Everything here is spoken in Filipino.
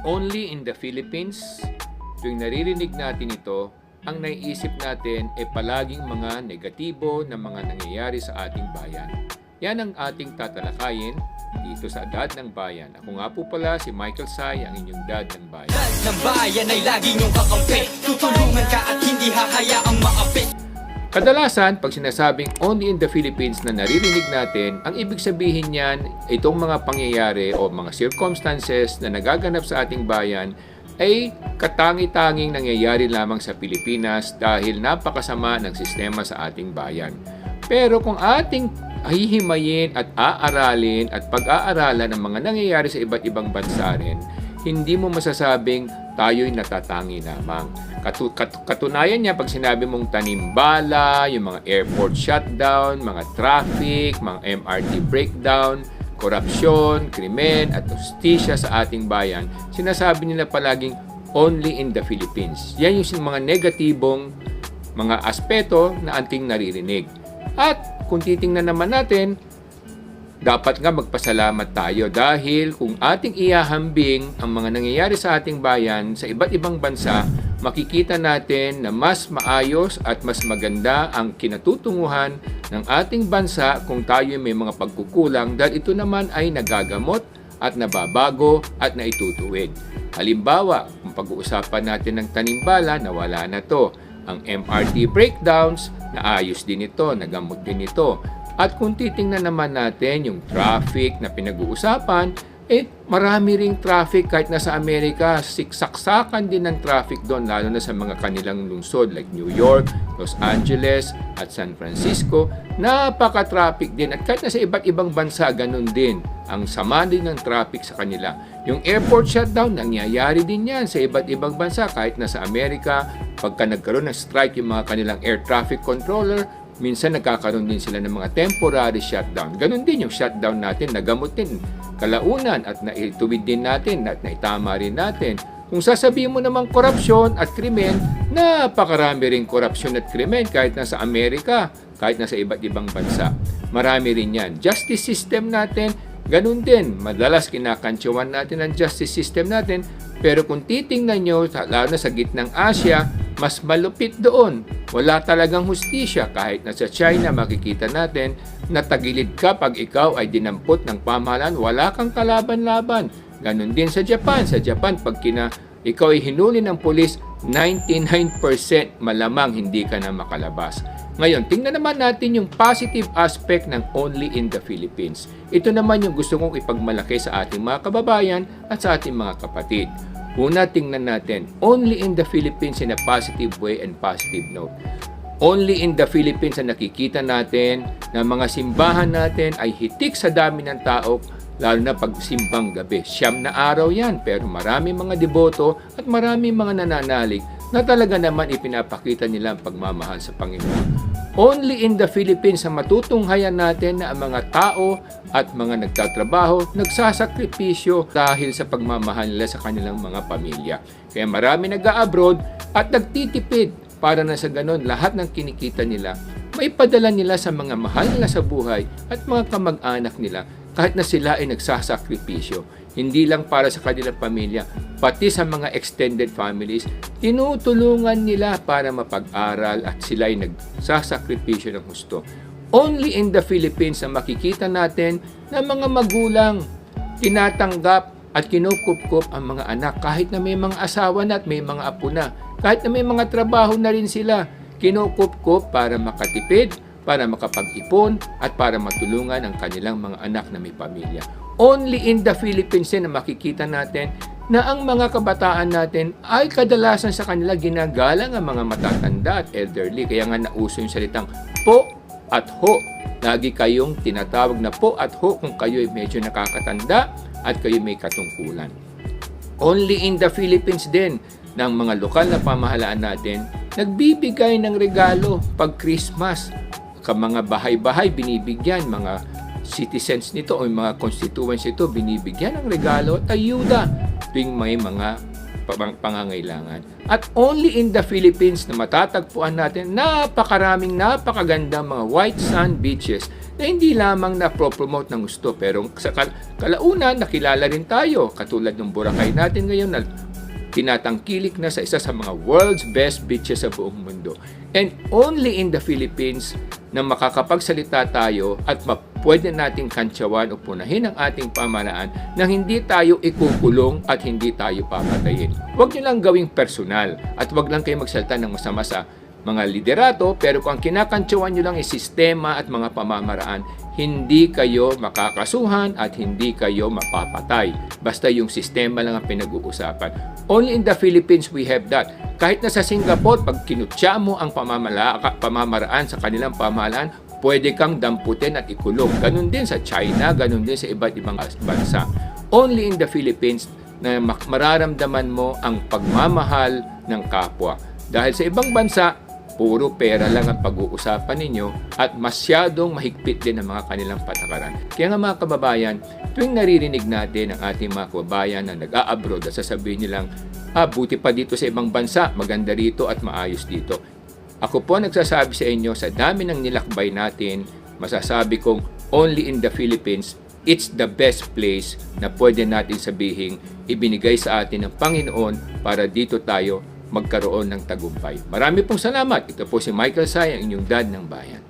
Only in the Philippines, tuwing naririnig natin ito, ang naiisip natin ay palaging mga negatibo na mga nangyayari sa ating bayan. Yan ang ating tatalakayin dito sa Dad ng Bayan. Ako nga po pala si Michael Sai, ang inyong Dad ng Bayan. Dad ng Bayan ay lagi niyong kakampi. Tutulungan ka at hindi hahayaang maapi. Kadalasan, pag sinasabing only in the Philippines na naririnig natin, ang ibig sabihin niyan, itong mga pangyayari o mga circumstances na nagaganap sa ating bayan ay katangi-tanging nangyayari lamang sa Pilipinas dahil napakasama ng sistema sa ating bayan. Pero kung ating hihimayin at aaralin at pag-aaralan ang mga nangyayari sa iba't ibang bansa rin, hindi mo masasabing tayo'y natatangi lamang. Katunayan niya pag sinabi mong tanimbala, yung mga airport shutdown, mga traffic, mga MRT breakdown, korupsyon, krimen at hustisya sa ating bayan, sinasabi nila palaging only in the Philippines. Yan yung mga negatibong mga aspeto na ating naririnig. At kung titingnan naman natin, dapat nga magpasalamat tayo dahil kung ating ihahambing ang mga nangyayari sa ating bayan sa iba't ibang bansa, makikita natin na mas maayos at mas maganda ang kinatutunguhan ng ating bansa kung tayo may mga pagkukulang dahil ito naman ay nagagamot at nababago at naitutuwid. Halimbawa, kung pag-uusapan natin ng tanimbala, nawala na to. Ang MRT breakdowns, naayos din ito, nagamot din ito. At kung titingnan naman natin yung traffic na pinag-uusapan, marami ring traffic kahit nasa Amerika. Siksaksakan din ng traffic doon, lalo na sa mga kanilang lungsod like New York, Los Angeles, at San Francisco. Napaka-traffic din. At kahit nasa iba't ibang bansa, ganun din. Ang sama din ng traffic sa kanila. Yung airport shutdown, nangyayari din yan sa iba't ibang bansa. Kahit nasa Amerika, pagka nagkaroon ng strike yung mga kanilang air traffic controller, minsan nagkakaroon din sila ng mga temporary shutdown. Ganon din yung shutdown natin, nagamot din kalaunan at naituwid din natin at naitama rin natin. Kung sasabihin mo namang korupsyon at krimen, napakarami rin korupsyon at krimen kahit nasa Amerika, kahit nasa iba't ibang bansa. Marami rin yan. Justice system natin, ganun din. Madalas kinakantsuwan natin ang justice system natin, pero kung titingnan nyo, lalo na sa gitnang Asia, mas malupit doon. Wala talagang hustisya. Kahit na sa China, makikita natin na tagilid ka pag ikaw ay dinampot ng pamahalaan, wala kang kalaban-laban. Ganon din sa Japan. Sa Japan, pag ikaw ay hinuli ng pulis, 99% malamang hindi ka na makalabas. Ngayon, tingnan naman natin yung positive aspect ng only in the Philippines. Ito naman yung gusto kong ipagmalaki sa ating mga kababayan at sa ating mga kapatid. Una, tingnan natin, only in the Philippines in a positive way and positive note. Only in the Philippines na nakikita natin na mga simbahan natin ay hitik sa dami ng tao, lalo na pag simbang gabi. 9 na araw yan, pero marami mga deboto at marami mga nananalig na talaga naman ipinapakita nila ang pagmamahal sa Panginoon. Only in the Philippines na matutunghayan natin na ang mga tao at mga nagtatrabaho nagsasakripisyo dahil sa pagmamahal nila sa kanilang mga pamilya. Kaya marami nag-a-abroad at nagtitipid para na sa ganon lahat ng kinikita nila maipadala nila sa mga mahal nila sa buhay at mga kamag-anak nila kahit na sila ay nagsasakripisyo. Hindi lang para sa kanilang pamilya, pati sa mga extended families, tinutulungan nila para mapag-aral at sila ay nagsasakripisyo ng husto. Only in the Philippines na makikita natin na mga magulang tinatanggap at kinukupkup ang mga anak kahit na may mga asawa na at may mga apo na. Kahit na may mga trabaho na rin sila, kinukupkup para makatipid, para makapag-ipon at para matulungan ang kanilang mga anak na may pamilya. Only in the Philippines na makikita natin na ang mga kabataan natin ay kadalasan sa kanila ginagalang ang mga matatanda at elderly. Kaya nga nauso yung salitang po at ho. Lagi kayong tinatawag na po at ho kung kayo ay medyo nakakatanda at kayo may katungkulan. Only in the Philippines din ng mga lokal na pamahalaan natin nagbibigay ng regalo pag Christmas. Mga bahay-bahay binibigyan, mga citizens nito o mga constituents nito binibigyan ng regalo at ayuda tuwing may mga pangangailangan. At only in the Philippines na matatagpuan natin napakagandang mga white sand beaches na hindi lamang na-promote ng gusto, pero sa kalaunan nakilala rin tayo, katulad ng Boracay natin ngayon na tinatangkilik na sa isa sa mga world's best beaches sa buong mundo. And only in the Philippines na makakapagsalita tayo at pwede nating kantsawan o punahin ang ating pamahalaan na hindi tayo ikukulong at hindi tayo papatayin. Huwag nyo lang gawing personal at huwag lang kayo magsalita ng masama sa mga liderato, pero kung ang kinakantsawan nyo lang ay sistema at mga pamamaraan, hindi kayo makakasuhan at hindi kayo mapapatay. Basta yung sistema lang ang pinag-uusapan. Only in the Philippines we have that. Kahit na sa Singapore, pag kinutya mo ang pamamaraan sa kanilang pamahalaan, pwede kang damputin at ikulong. Ganun din sa China, ganun din sa iba't ibang bansa. Only in the Philippines na mararamdaman mo ang pagmamahal ng kapwa. Dahil sa ibang bansa, puro pera lang ang pag-uusapan ninyo at masyadong mahigpit din ang mga kanilang patakaran. Kaya nga mga kababayan, tuwing naririnig natin ang ating mga kababayan na nag-a-abroad at sasabihin nilang, buti pa dito sa ibang bansa, maganda rito at maayos dito. Ako po nagsasabi sa inyo, sa dami ng nilakbay natin, masasabi kong only in the Philippines, it's the best place na pwede natin sabihin ibinigay sa atin ng Panginoon para dito tayo magkaroon ng tagumpay. Marami pong salamat. Ito po si Michael Say, ang inyong dad ng bayan.